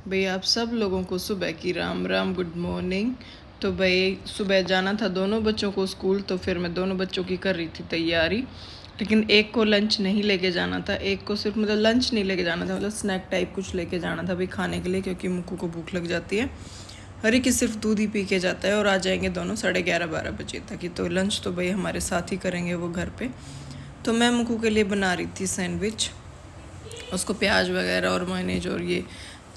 भाई आप सब लोगों को सुबह की राम राम, गुड मॉर्निंग। तो भाई सुबह जाना था दोनों बच्चों को स्कूल, तो फिर मैं दोनों बच्चों की कर रही थी तैयारी। लेकिन एक को लंच नहीं लेके जाना था, एक को सिर्फ मतलब लंच नहीं लेके जाना था, मतलब स्नैक टाइप कुछ लेके जाना था भाई खाने के लिए, क्योंकि मुक्कू को भूख लग जाती है। हर एक सिर्फ दूध ही पी के जाता है और आ जाएंगे दोनों 11:30-12 बजे तक ही। तो लंच तो भाई हमारे साथ ही करेंगे वो घर पे। तो मैं मुक्कू के लिए बना रही थी सैंडविच, उसको प्याज वगैरह और मायनेज और ये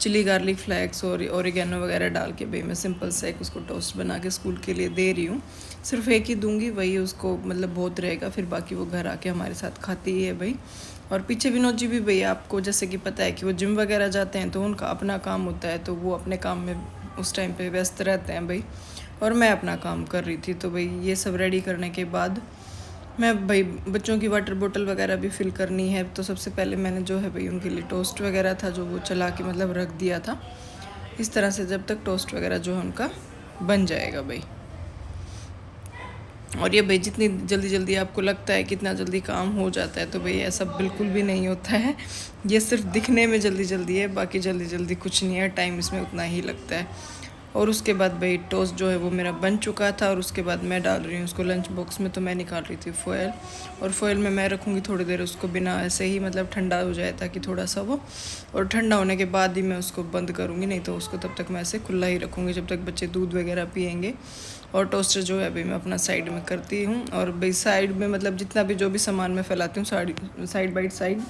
चिली गार्लिक फ्लेक्स और ओरिगेनो वगैरह डाल के भाई मैं सिंपल सा एक उसको टोस्ट बना के स्कूल के लिए दे रही हूँ। सिर्फ एक ही दूंगी, वही उसको मतलब बहुत रहेगा, फिर बाकी वो घर आके हमारे साथ खाती ही है भाई। और पीछे विनोद जी भी भाई आपको जैसे कि पता है कि वो जिम वगैरह जाते हैं, तो उनका अपना काम होता है, तो वो अपने काम में उस टाइम पे व्यस्त रहते हैं भाई। और मैं अपना काम कर रही थी, तो भाई ये सब रेडी करने के बाद मैं भाई बच्चों की वाटर बोतल वगैरह भी फिल करनी है। तो सबसे पहले मैंने जो है भाई उनके लिए टोस्ट वगैरह था जो वो चला के मतलब रख दिया था इस तरह से, जब तक टोस्ट वगैरह जो है उनका बन जाएगा भाई। और ये भाई जितनी जल्दी जल्दी आपको लगता है कितना जल्दी काम हो जाता है, तो भाई ऐसा बिल्कुल भी नहीं होता है। ये सिर्फ दिखने में जल्दी जल्दी है, बाकी जल्दी जल्दी कुछ नहीं है, टाइम इसमें उतना ही लगता है। और उसके बाद भाई टोस्ट जो है वो मेरा बन चुका था, और उसके बाद मैं डाल रही हूँ उसको लंच बॉक्स में। तो मैं निकाल रही थी फॉयल, और फॉयल में मैं रखूँगी थोड़ी देर उसको, बिना ऐसे ही मतलब ठंडा हो जाए ताकि थोड़ा सा वो, और ठंडा होने के बाद ही मैं उसको बंद करूँगी, नहीं तो उसको तब तक मैं ऐसे खुला ही रखूँगी जब तक बच्चे दूध वगैरह पियेंगे। और टोस्टर जो है भाई मैं अपना साइड में करती हूँ, और भाई साइड में मतलब जितना भी जो भी सामान मैं फैलाती हूँ साइड बाई साइड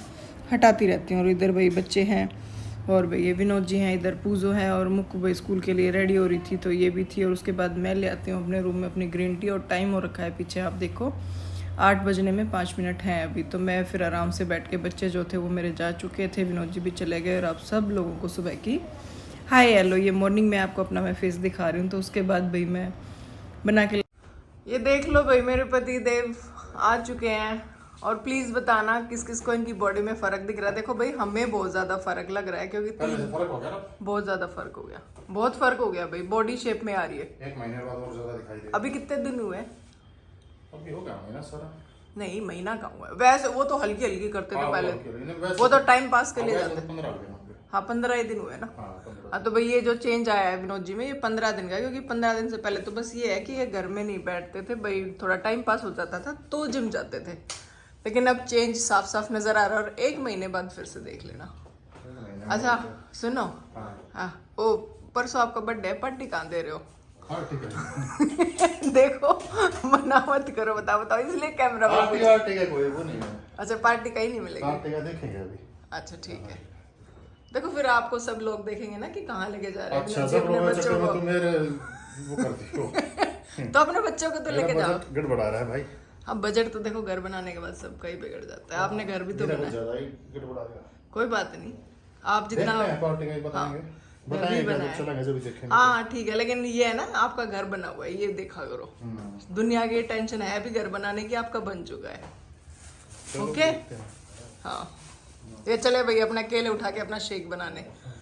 हटाती रहती हूँ। और इधर भाई बच्चे हैं, और भाई ये विनोद जी हैं, इधर पूजो है, और मुक्कू भाई स्कूल के लिए रेडी हो रही थी तो ये भी थी। और उसके बाद मैं ले आती हूँ अपने रूम में अपनी ग्रीन टी, और टाइम हो रखा है पीछे आप देखो 8 बजने में 5 मिनट हैं अभी। तो मैं फिर आराम से बैठ के, बच्चे जो थे वो मेरे जा चुके थे, विनोद जी भी चले गए, और आप सब लोगों को सुबह की हाय हेलो। ये मॉर्निंग में आपको अपना मैं फेस दिखा रही हूँ। तो उसके बाद भाई मैं बना के, ये देख लो भाई मेरे पति देव आ चुके हैं। और प्लीज बताना किस किस को इनकी बॉडी में फर्क दिख रहा है। देखो भाई हमें बहुत ज्यादा फर्क लग रहा है, क्योंकि फर्क हो गया ना, बहुत ज्यादा फर्क हो गया, बहुत फर्क हो गया भाई, बॉडी शेप में आ रही है। 1 महीने बाद और ज्यादा दिखाई दे। अभी कितने दिन हुए? अभी हो गया महीना सारा। नहीं महीना कहाँ हुआ है वैसे, वो तो हल्की हल्की करते थे पहले, वैसे वो तो टाइम पास के लिए वैसे जाते तो 15 हो गए होंगे। हाँ 15 ही दिन हुए ना। हाँ 15। हाँ तो भाई ये जो चेंज आया है विनोद जी में, ये 15 दिन का है, क्योंकि 15 दिन से पहले तो बस ये है कि ये घर में नहीं बैठते थे भाई, थोड़ा टाइम पास हो जाता था तो जिम जाते थे। लेकिन अब चेंज साफ साफ नजर आ रहा है, और 1 महीने बाद फिर से देख लेना। अच्छा सुनो, हाँ ओ परसों आपका बर्थडे है, पार्टी कहाँ दे रहे हो? हाँ ठीक है। देखो मना मत करो, बताओ इसलिए कैमरा में पार्टी का कोई वो नहीं है। अच्छा पार्टी का ही नहीं मिलेगी? पार्टी का देखेंगे अभी। अच्छा ठीक है, देखो फिर आपको सब लोग देखेंगे ना कि कहाँ लेके जा रहे हैं। अच्छा सब लोग चक्कर में तुम मेरे वो करती हो। तो अपने बच्चों को तो लेके जाओ। गड़बड़ा रहा है भाई। हाँ बजट तो देखो घर बनाने के बाद सबका ही बिगड़ जाता है, आपने घर भी तो बनाया। ज्यादा ही गड़बड़ा गया। कोई बात नहीं, आप जितना पार्टी का ही बताएंगे, बताएंगे चलेंगे जब देखेंगे। हाँ ठीक है, लेकिन ये है ना आपका घर बना हुआ है, ये देखा करो। दुनिया की टेंशन है अभी घर बनाने की, आपका बन चुका है। ओके हाँ ये चले भाई अपना केले उठा के अपना शेक बनाने।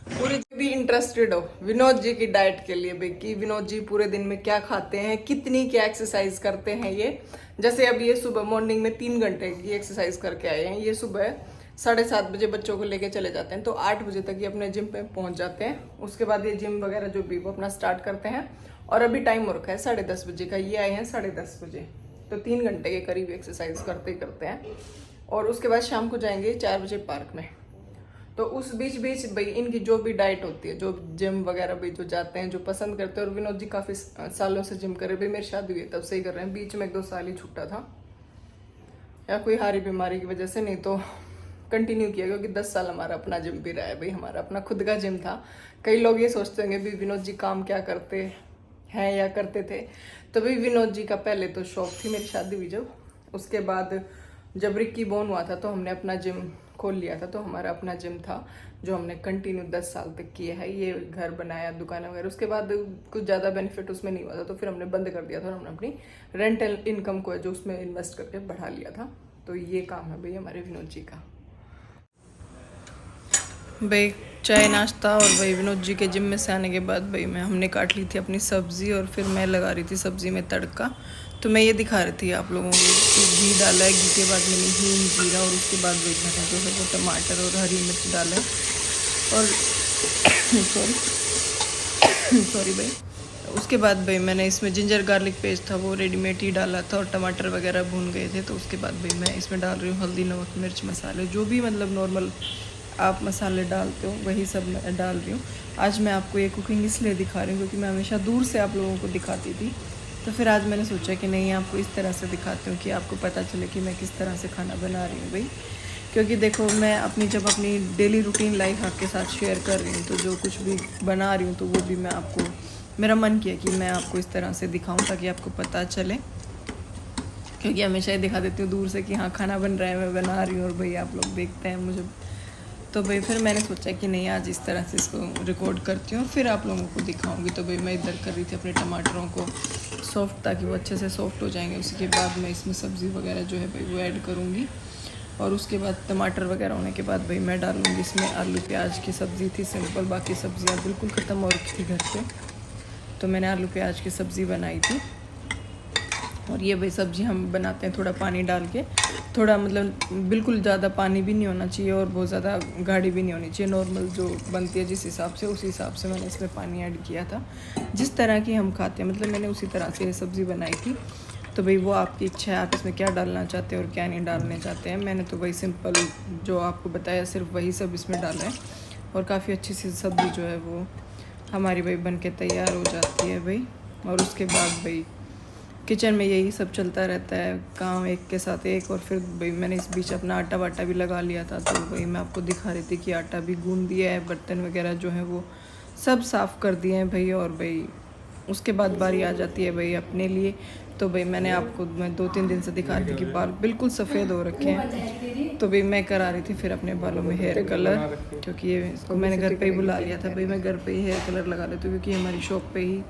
पूरी भी इंटरेस्टेड हो विनोद जी की डाइट के लिए भाई, कि विनोद जी पूरे दिन में क्या खाते हैं, कितनी क्या एक्सरसाइज करते हैं ये। जैसे अब ये सुबह मॉर्निंग में 3 घंटे की एक्सरसाइज करके आए हैं, ये सुबह 7:30 बजे बच्चों को लेके चले जाते हैं, तो 8 बजे तक ये अपने जिम पे पहुंच जाते हैं। उसके बाद ये जिम वगैरह जो भी वो अपना स्टार्ट करते हैं, और अभी टाइम हो रखा है 10:30 बजे का, ये आए हैं 10:30 बजे, तो 3 घंटे के करीब एक्सरसाइज करते ही करते हैं। और उसके बाद शाम को जाएंगे 4 बजे पार्क में। तो उस बीच बीच भाई इनकी जो भी डाइट होती है, जो जिम वगैरह भी जो जाते हैं, जो पसंद करते हैं, और विनोद जी काफ़ी सालों से जिम कर रहे, भाई मेरी शादी हुई है तब से ही कर रहे हैं, बीच में 1-2 साल ही छूटा था या कोई हारी बीमारी की वजह से, नहीं तो कंटिन्यू किया, क्योंकि 10 साल हमारा अपना जिम भी रहा है भाई, हमारा अपना खुद का जिम था। कई लोग ये सोचते होंगे भी विनोद जी काम क्या करते हैं या करते थे, तो भाई विनोद जी का पहले तो शौक थी, मेरी शादी हुई जब, उसके बाद जब रिक्की बोर्न हुआ था तो हमने अपना जिम खोल लिया था, तो हमारा अपना जिम था जो हमने कंटिन्यू 10 साल तक किया है। ये घर बनाया, दुकान वगैरह, उसके बाद कुछ ज़्यादा बेनिफिट उसमें नहीं हुआ था, तो फिर हमने बंद कर दिया था, और हमने अपनी रेंटल इनकम को जो उसमें इन्वेस्ट करके बढ़ा लिया था। तो ये काम है भाई हमारे विनोद जी का। भाई चाय नाश्ता, और भाई विनोद जी के जिम में से आने के बाद भाई हमने काट ली थी अपनी सब्ज़ी, और फिर मैं लगा रही थी सब्ज़ी में तड़का। तो मैं ये दिखा रही थी आप लोगों को, घी डाला है, घी के बाद मैंने हींग जीरा, और उसके बाद भाई मैंने जो है वो टमाटर और हरी मिर्च डाला, और सॉरी भाई। उसके बाद भाई मैंने इसमें जिंजर गार्लिक पेस्ट था वो रेडीमेड ही डाला था, और टमाटर वगैरह भून गए थे। तो उसके बाद भाई मैं इसमें डाल रही हूँ हल्दी, नमक, मिर्च मसाले, जो भी मतलब नॉर्मल आप मसाले डालते हो वही सब मैं डाल रही हूँ। आज मैं आपको ये कुकिंग इसलिए दिखा रही हूँ क्योंकि मैं हमेशा दूर से आप लोगों को दिखाती थी, तो फिर आज मैंने सोचा कि नहीं, आपको इस तरह से दिखाती हूँ कि आपको पता चले कि मैं किस तरह से खाना बना रही हूँ भाई। क्योंकि देखो मैं जब अपनी डेली रूटीन लाइफ आपके साथ शेयर कर रही हूँ, तो जो कुछ भी बना रही हूँ तो वो भी मैं आपको, मेरा मन किया कि मैं आपको इस तरह से दिखाऊं ताकि आपको पता चले। क्योंकि हमेशा ही दिखा देती हूँ दूर से कि हाँ खाना बन रहा है, मैं बना रही हूँ और भाई आप लोग देखते हैं मुझे। तो भाई फिर मैंने सोचा कि नहीं, आज इस तरह से इसको रिकॉर्ड करती हूँ, फिर आप लोगों को दिखाऊंगी। तो भाई मैं इधर कर रही थी अपने टमाटरों को सॉफ्ट, ताकि वो अच्छे से सॉफ्ट हो जाएंगे। उसी के बाद मैं इसमें सब्ज़ी वगैरह जो है भाई वो ऐड करूँगी, और उसके बाद टमाटर वगैरह होने के बाद भाई मैं डालूँगी इसमें आलू प्याज की सब्ज़ी थी सिंपल, बाकी सब्ज़ियाँ बिल्कुल ख़त्म हो रखी थी घर पे, तो मैंने आलू प्याज की सब्ज़ी बनाई थी। और ये भाई सब्ज़ी हम बनाते हैं थोड़ा पानी डाल के, थोड़ा मतलब बिल्कुल ज़्यादा पानी भी नहीं होना चाहिए और बहुत ज़्यादा गाढ़ी भी नहीं होनी चाहिए, नॉर्मल जो बनती है जिस हिसाब से, उस हिसाब से मैंने इसमें पानी ऐड किया था, जिस तरह की हम खाते हैं, मतलब मैंने उसी तरह से ये सब्ज़ी बनाई थी। तो भाई वो आपकी इच्छा है, आप इसमें क्या डालना चाहते हैं और क्या नहीं डालना चाहते हैं। मैंने तो वही सिंपल जो आपको बताया सिर्फ वही सब इसमें डाला है, और काफ़ी अच्छी सी सब्ज़ी जो है वो हमारी भाई बन के तैयार हो जाती है भाई। और उसके बाद भाई किचन में यही सब चलता रहता है, काम एक के साथ एक। और फिर भाई मैंने इस बीच अपना आटा वाटा भी लगा लिया था, तो भाई मैं आपको दिखा रही थी कि आटा भी गूंद दिया है, बर्तन वगैरह जो है वो सब साफ़ कर दिए हैं भाई। और भाई उसके बाद बारी आ जाती है भाई अपने लिए। तो भाई मैं 2-3 दिन से दिखा रही थी कि बाल बिल्कुल सफ़ेद हो रखे हैं, तो भाई मैं करा रही थी फिर अपने बालों में हेयर कलर, क्योंकि ये इसको मैंने घर पे ही बुला लिया था भाई, मैं घर पे ही हेयर कलर लगा लेती हूँ, क्योंकि हमारी शॉप पे ही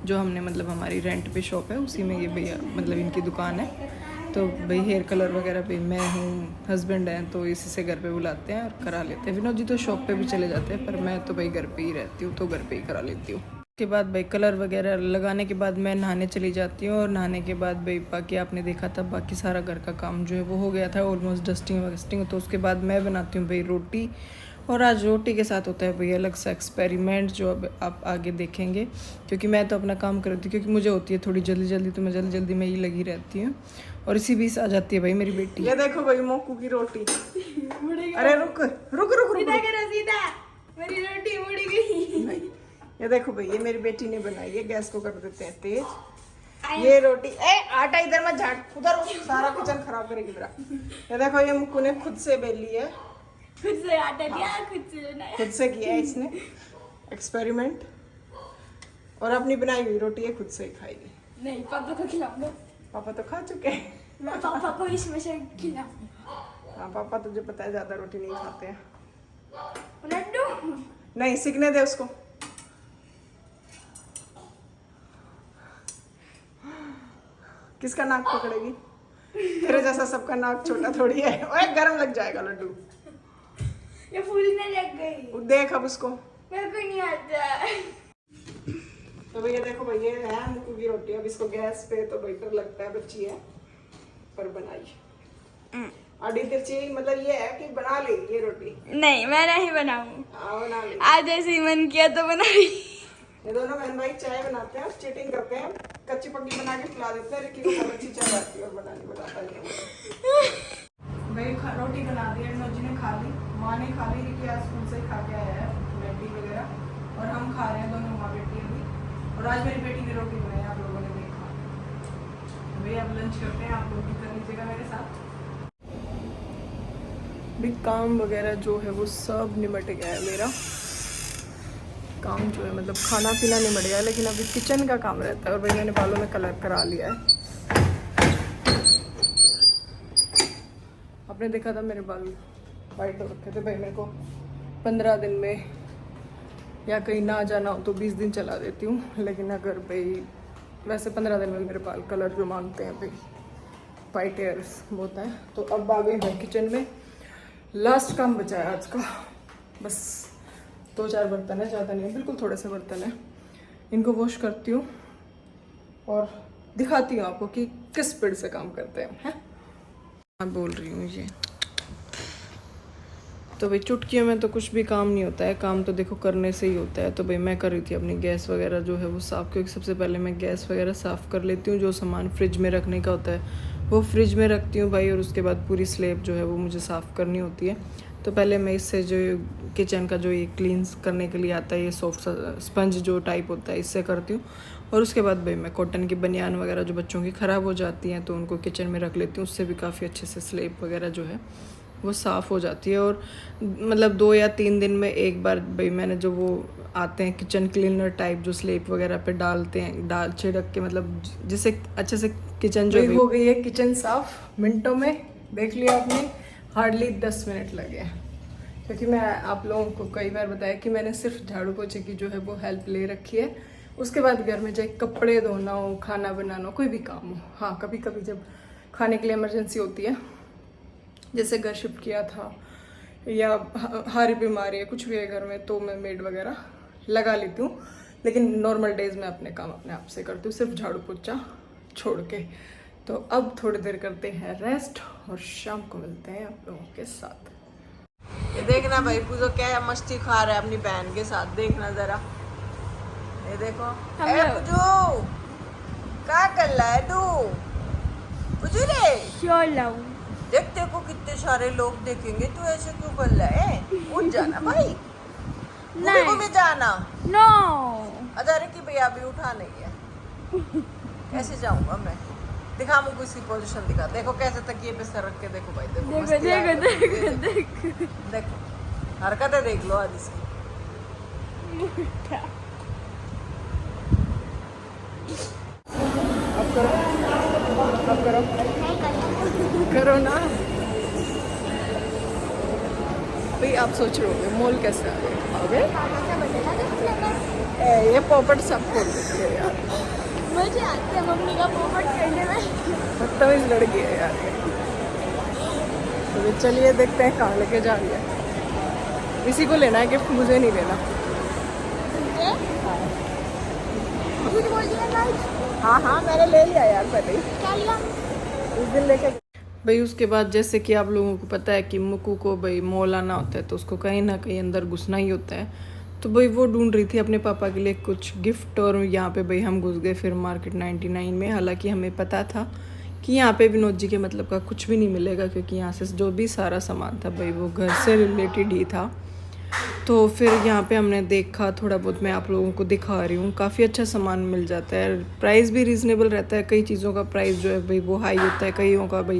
जो हमने मतलब हमारी रेंट पे शॉप है उसी में ये भैया मतलब इनकी दुकान है। तो भाई हेयर कलर वगैरह भी मैं हूँ, हस्बैंड हैं, तो इसी से घर पे बुलाते हैं और करा लेते हैं। विनोद जी तो शॉप पे भी चले जाते हैं, पर मैं तो भाई घर पे ही रहती हूँ, तो घर पे ही करा लेती हूँ। उसके बाद भाई कलर वगैरह लगाने के बाद मैं नहाने चली जाती हूँ, और नहाने के बाद भाई बाकी आपने देखा था बाकी सारा घर का काम जो है वो हो गया था ऑलमोस्ट, डस्टिंग वस्टिंग। तो उसके बाद मैं बनाती हूँ भाई रोटी, और आज रोटी के साथ होता है भाई अलग सा एक्सपेरिमेंट जो अब आप आगे देखेंगे। क्योंकि मैं तो अपना काम करती हूँ, क्योंकि मुझे होती है थोड़ी जल्दी, तो मैं जल्दी में ही लगी रहती हूँ। और इसी बीच आ जाती है भाई मेरी बेटी। ये देखो भाई मोकू की रोटी। अरे रुक रुक रुक रुक सीधा, मेरी रोटी मुड़ गई। ये देखो भाई ये मेरी बेटी ने बनाई है, गैस को कर देते हैं तेज। ये रोटी आटा इधर मत झाड़, उधर सारा किचन खराब करेगी मेरा। ये देखो ये मुक्कू ने खुद से बेली है, खुद से आटा दिया, खुद से किया है इसने एक्सपेरिमेंट, और अपनी बनाई हुई रोटी है खुद से ही खाएगी। नहीं पापा को खिलाओ दो, पापा तो खा चुके हैं। मैं पापा को इसमें से खिलाऊं। हाँ पापा तुझे पता है ज्यादा रोटी नहीं खाते हैं। लड्डू नहीं सीखने दे उसको। किसका नाक पकड़ेगी? तेरे जैसा सबका नाक छोटा थोड़ी है। ओए गरम लग जाएगा लड्डू। ये फूलने लग गई। देख अब उसको। मेरे को नहीं आता। तो भैया देखो भैया है मुक्कू की रोटी। अब इसको गैस पे तो बेटर लगता है, बच्ची है पर बनाई। आड़ी तिरछी मतलब ये है कि बना ले ये रोटी। नहीं मैं नहीं बनाऊं। बना ले। आज ऐसे ही मन किया तो बनाई। ये दोनों बहन भाई चाय बनाते हैं, चीटिंग करते हैं, कच्ची पक्की बना के खिला देते हैं। रिक्की को बहुत अच्छी चाय आती है और बताता नहीं भाई। रोटी बना दी है, नोजी ने खा ली, माँ ने खा ली, रिक्की आज स्कूल से खा के आया है मैगी वगैरह, और हम खा रहे हैं दोनों माँ बेटी अभी। और आज मेरी बेटी ने रोटी बनाई, आप लोगों ने देखा। भाई अब लंच करते हैं, आप लोग भी कर लीजिएगा मेरे साथ। भी काम वगैरह जो है वो सब निमट गया है मेरा। काम जो है मतलब खाना पीना निमट गया है, लेकिन अभी किचन का काम रहता है। और भाई मैंने बालों में कलर करा लिया है। आपने देखा था मेरे बाल वाइट हो रखे थे भाई। मेरे को 15 दिन में या कहीं ना जाना हो तो 20 दिन चला देती हूँ, लेकिन अगर भाई वैसे 15 दिन में मेरे बाल कलर जो मांगते हैं भाई वाइट हेयर्स होता है। तो अब आ गई मैं किचन में। लास्ट काम बचा है आज का, बस 2-4 बर्तन है, ज़्यादा नहीं है, बिल्कुल थोड़े से बर्तन है। इनको वॉश करती हूँ और दिखाती हूँ आपको कि किस स्पीड से काम करते हैं। मैं बोल रही हूँ ये तो भाई चुटकियों में तो कुछ भी काम नहीं होता है, काम तो देखो करने से ही होता है। तो भाई मैं कर रही थी अपनी गैस वगैरह जो है वो साफ़, क्योंकि सबसे पहले मैं गैस वगैरह साफ़ कर लेती हूँ। जो सामान फ्रिज में रखने का होता है वो फ्रिज में रखती हूँ भाई, और उसके बाद पूरी स्लेब जो है वो मुझे साफ़ करनी होती है। तो पहले मैं इससे जो किचन का जो ये क्लीन्स करने के लिए आता है, ये सॉफ्ट स्पंज जो टाइप होता है, इससे करती हूँ। और उसके बाद भाई मैं कॉटन की बनियान वगैरह जो बच्चों की ख़राब हो जाती हैं तो उनको किचन में रख लेती हूँ, उससे भी काफ़ी अच्छे से स्लेब वगैरह जो है वो साफ़ हो जाती है। और मतलब 2 या 3 दिन में एक बार भाई मैंने जो वो आते हैं किचन क्लीनर टाइप जो स्लेब वगैरह पे डालते हैं, डाल छिड़क के, मतलब जिससे अच्छे से किचन जो हो गई है किचन साफ़ मिनटों में। देख लिया आपने, हार्डली 10 मिनट लगे, क्योंकि मैं आप लोगों को कई बार बताया कि मैंने सिर्फ झाड़ू पोछे की जो है वो हेल्प ले रखी है। उसके बाद घर में चाहे कपड़े धोना हो, खाना बनाना हो, कोई भी काम हो, हाँ कभी कभी जब खाने के लिए इमरजेंसी होती है, जैसे घर शिफ्ट किया था या हारी बीमारी है, कुछ भी है घर में, तो मैं मेड वगैरह लगा लेती हूँ। लेकिन नॉर्मल डेज में अपने काम अपने आप से करती हूँ, सिर्फ झाड़ू पोछा छोड़ के। तो अब थोड़ी देर करते हैं रेस्ट और शाम को मिलते हैं आप लोगों के साथ। ये देखना भाई पूजो क्या मस्ती खा रहा है अपनी बहन के साथ, देखना जरा, ये देखो। ए पूजो क्या कर रहा है तू? पूजो रे देख, देखो कितने सारे लोग देखेंगे, तू ऐसे क्यों कर रहा है? उठ जाना भाई, घूमे जाना। नो अरे कि भैया अभी उठा नहीं है, कैसे जाऊंगा मैं? दिखा मुझको इसकी पोजीशन दिखा, देखो कैसे तकिए पे सर रख के, देखो भाई देखो, देखो हरकतें देख लो आज इसकी। अब करो, अब करो, करो ना भाई। आप सोच रहे होगे मॉल कैसे आ गए? ये पॉपट सब खोल देती है यार, मुझे आती है मम्मी का पोपट करने में। बदतमीज लड़की है यार। तो चलिए देखते हैं कहाँ लेके जा रही है। इसी को लेना है गिफ्ट, मुझे नहीं लेना। हाँ हाँ मैंने ले लिया यार पहले ही, उस दिन लेके भाई। उसके बाद जैसे कि आप लोगों को पता है कि मुक्कू को भाई मॉल आना होता है, तो उसको कहीं ना कहीं अंदर घुसना ही होता है। तो भाई वो ढूंढ रही थी अपने पापा के लिए कुछ गिफ्ट, और यहाँ पे भाई हम घुस गए फिर मार्केट 99 में। हालांकि हमें पता था कि यहाँ पे विनोद जी के मतलब का कुछ भी नहीं मिलेगा, क्योंकि यहाँ से जो भी सारा सामान था भाई वो घर से रिलेटेड ही था। तो फिर यहाँ पे हमने देखा थोड़ा बहुत, मैं आप लोगों को दिखा रही हूँ, काफ़ी अच्छा सामान मिल जाता है, प्राइस भी रीज़नेबल रहता है। कई चीज़ों का प्राइस जो है भाई वो हाई होता है, कईयों का भाई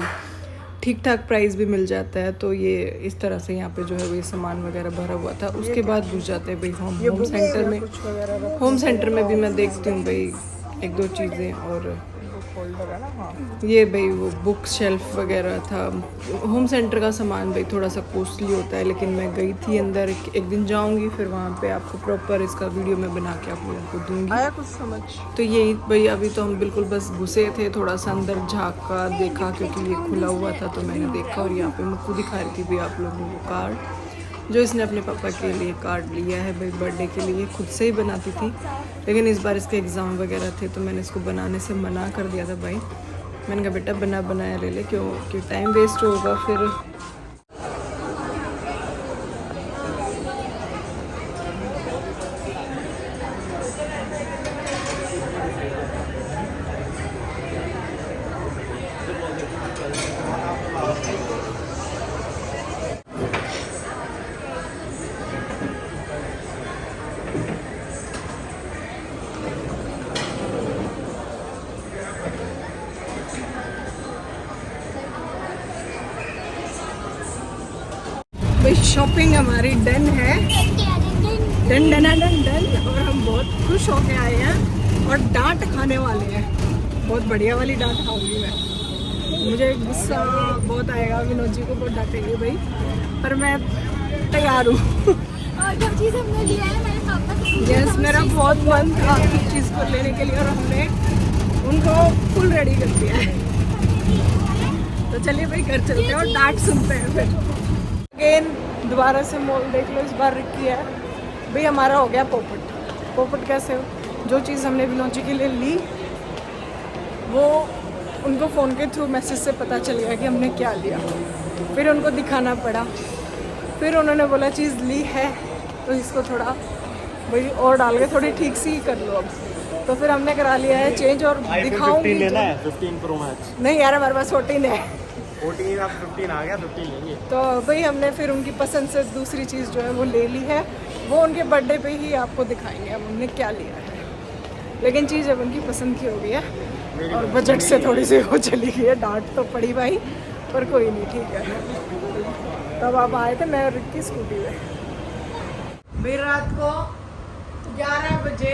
ठीक ठाक प्राइस भी मिल जाता है। तो ये इस तरह से यहाँ पे जो है वो सामान वगैरह भरा हुआ था। उसके बाद घुस जाते हैं भाई होम सेंटर में। होम सेंटर में भी मैं देखती हूँ भाई 1-2 चीज़ें, और ये भाई वो बुक शेल्फ वगैरह था। होम सेंटर का सामान भाई थोड़ा सा कॉस्टली होता है, लेकिन मैं गई थी अंदर, एक दिन जाऊंगी फिर वहाँ पे आपको प्रॉपर इसका वीडियो मैं बना के आप लोगों को दूंगी। आया कुछ समझ? तो यही भाई, अभी तो हम बिल्कुल बस घुसे थे, थोड़ा सा अंदर झाँका देखा क्योंकि ये खुला हुआ था, तो मैंने देखा। और यहाँ पे मुझको दिखा रही थी भाई आप लोगों को कार्ड जो इसने अपने पापा के लिए कार्ड लिया है भाई बर्थडे के लिए। खुद से ही बनाती थी, लेकिन इस बार इसके एग्ज़ाम वगैरह थे तो मैंने इसको बनाने से मना कर दिया था भाई। मैंने कहा बेटा बना बनाया ले ले, क्यों टाइम वेस्ट होगा फिर। भाई शॉपिंग हमारी डन है, डन डन डन डन, और हम बहुत खुश होके आए हैं और डांट खाने वाले हैं। बहुत बढ़िया वाली डांट खाऊंगी मैं। मुझे गुस्सा बहुत आएगा, विनोद जी को बहुत डांटेंगे भाई, पर मैं तैयार हूँ। और जो चीज़ हमने लिया है मेरे पापा से, यस मेरा बहुत मन था इस चीज़ को लेने के लिए, और हमने उनको फुल रेडी कर दिया है। तो चलिए भाई घर चलते हैं और डांट सुनते हैं फिर। अगेन दोबारा से मॉल देख लो, इस बार रिक्की है भाई। हमारा हो गया पोपट। पोपट कैसे हो, जो चीज़ हमने विनोद जी के लिए ली वो उनको फ़ोन के थ्रू मैसेज से पता चल गया कि हमने क्या लिया, फिर उनको दिखाना पड़ा, फिर उन्होंने बोला चीज़ ली है तो इसको थोड़ा भाई और डाल के थोड़ी ठीक सी कर लो अब। तो फिर हमने करा लिया है चेंज और दिखाऊंगी लेना है 15 प्रो मैक्स। नहीं यार हमारे पास 14 है। 14 अब 15 आ गया, 15 लेंगे। तो भाई हमने फिर उनकी पसंद से दूसरी चीज़ जो है वो ले ली है। वो उनके बर्थडे पे ही आपको दिखाएंगे अब हमने क्या लिया है, लेकिन चीज़ अब उनकी पसंद की हो गई है और बजट से थोड़ी सी वो चली गई है। डांट तो पड़ी भाई, पर कोई नहीं, ठीक है। तब आप आए थे मैं और रिक्की स्कूटी में। भाई रात को 11 बजे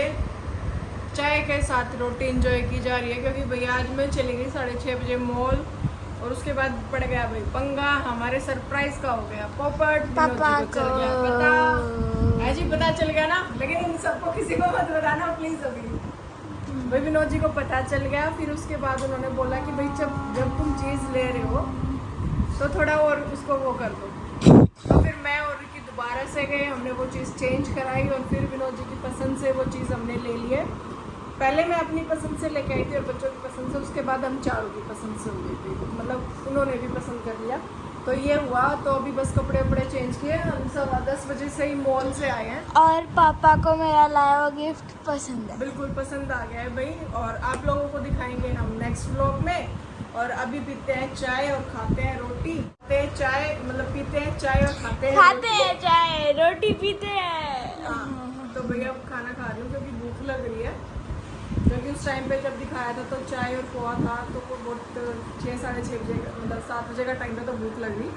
चाय के साथ रोटी एंजॉय की जा रही है, क्योंकि भैया आज मैं चली गई 6:30 बजे मॉल और उसके बाद पड़ गया भाई पंगा। हमारे सरप्राइज का हो गया पोपट, पापा विनोद जी को चल गया को। पता। है जी पता चल गया ना, लेकिन इन सबको किसी को मत बताना प्लीज अभी। भाई विनोद जी को पता चल गया। फिर उसके बाद उन्होंने बोला कि भाई जब तुम चीज़ ले रहे हो तो थोड़ा और उसको वो कर दो। तो फिर मैं और रिकी दोबारा से गए, हमने वो चीज़ चेंज कराई और फिर विनोद जी की पसंद से वो चीज़ हमने ले ली है। पहले मैं अपनी पसंद से लेके आई थी और बच्चों की पसंद से, उसके बाद हम चारों की पसंद से हो गई थी, मतलब उन्होंने भी पसंद कर लिया। तो ये हुआ, तो अभी बस कपड़े वपड़े चेंज किए। हम 10:15 बजे से ही मॉल से आए हैं। और पापा को मेरा लाया हुआ गिफ्ट पसंद है। बिल्कुल पसंद आ गया है भाई, और आप लोगों को दिखाएंगे हम नेक्स्ट व्लॉग में। और अभी पीते हैं चाय और खाते हैं रोटी। पीते हैं चाय मतलब पीते हैं चाय और खाते हैं चाय रोटी पीते हैं। हाँ, तो भैया खाना खा रही हूँ क्योंकि भूख लग रही है। क्योंकि उस टाइम पे जब दिखाया था तो चाय और पोहा था, तो वो बहुत 6-6:30 बजे मतलब 7 बजे का टाइम पे तो भूख लग रही।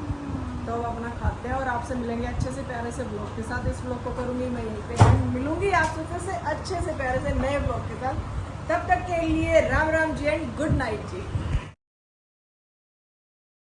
तो अब अपना खाते हैं और आपसे मिलेंगे अच्छे से प्यारे से ब्लॉग के साथ। इस ब्लॉग को करूँगी मैं यहीं पे, मिलूंगी आपसे फिर से अच्छे से प्यारे से नए ब्लॉग के साथ। तब तक के लिए Ram Ram ji and good night ji.